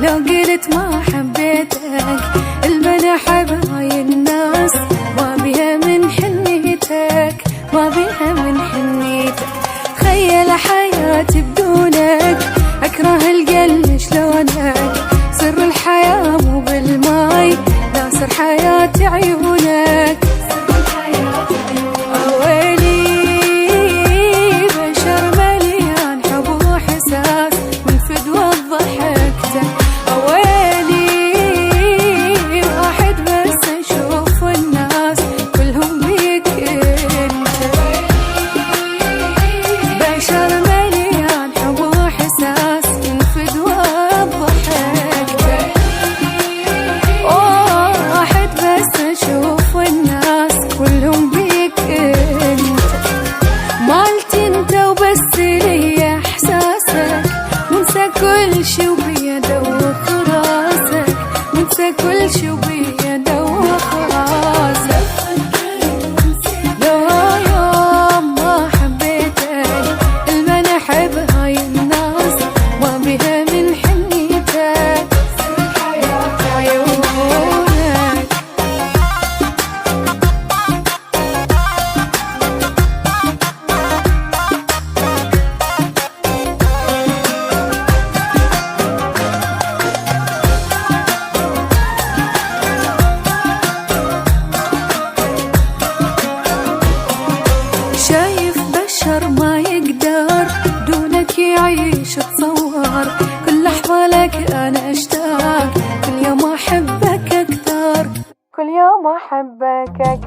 لو قلت ما حبيتك المنى حب هاي الناس ما بيها من حنيتك، ما بيها من حنيتك. تخيل حياتي بدونك، أكره القلب شلونك، سر الحياة مو بالماي، لا سر حياتي عيونك. كل شي وبيده وخراسك، ننسى كل شي وبيده وخراسك. لو يوم ما حبيتك المنى حب هاي الناس ما بيها من حنيتك، عيونك. شايف بشر ما يقدر دونك يعيش، تصور كل أحوالك أنا أشتاق، كل يوم أحبك أكثر، كل يوم أحبك أكثر.